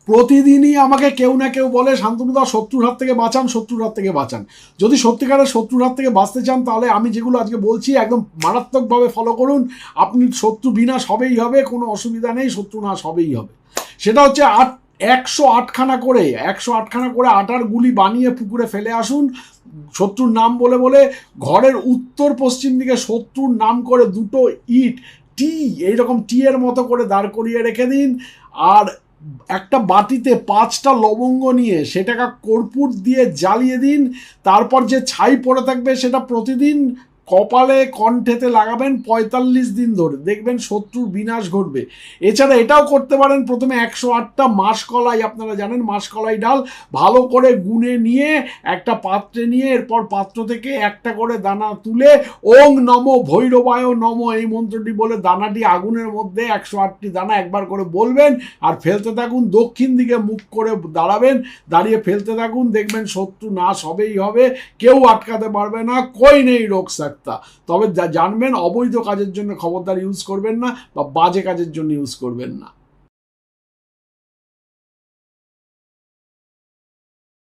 প্রতিদিনই আমাকে কেউ না কেউ বলে শান্তনুদা শত্রুর হাত থেকে বাঁচান, শত্রুর হাত থেকে বাঁচান। যদি সত্যিকারের শত্রুর হাত থেকে বাঁচতে চান তাহলে আমি যেগুলো আজকে বলছি একদম মারাত্মকভাবে ফলো করুন। আপনি শত্রু বিনাশ হবেই হবে, কোনো অসুবিধা নেই, শত্রু নাশ হবেই হবে। সেটা হচ্ছে 108খানা করে আটার গুলি বানিয়ে পুকুরে ফেলে আসুন। শত্রুর নাম বলে বলে ঘরের উত্তর পশ্চিম দিকে শত্রুর নাম করে দুটো ইট এইরকম টি এর মতো করে দাঁড় করিয়ে রেখে দিন। আর একটা বাটিতে 5টা লবঙ্গ নিয়ে সেটাকে কর্পূর দিয়ে জ্বালিয়ে দিন। তারপর যে ছাই পড়ে থাকবে সেটা প্রতিদিন কপালে কণ্ঠেতে লাগাবেন 45 দিন ধরে, দেখবেন শত্রুর বিনাশ ঘটবে। এছাড়া এটাও করতে পারেন, প্রথমে 108টা মাসকলাই, আপনারা জানেন মাসকলাই ডাল, ভালো করে গুনে নিয়ে একটা পাত্রে নিয়ে এরপর পাত্র থেকে একটা করে দানা তুলে ওং নম ভৈরবায় নম এই মন্ত্রটি বলে দানাটি আগুনের মধ্যে 108টি দানা একবার করে বলবেন আর ফেলতে থাকুন। দক্ষিণ দিকে মুখ করে দাঁড়াবেন, দাঁড়িয়ে ফেলতে থাকুন, দেখবেন শত্রু নাশ হবেই হবে, কেউ আটকাতে পারবে না, কই নেই রোগ सकता। তবে জানবেন অবৈধ কাজের জন্য খবরদার ইউজ করবেন না, বা বাজে কাজের জন্য ইউজ করবেন না।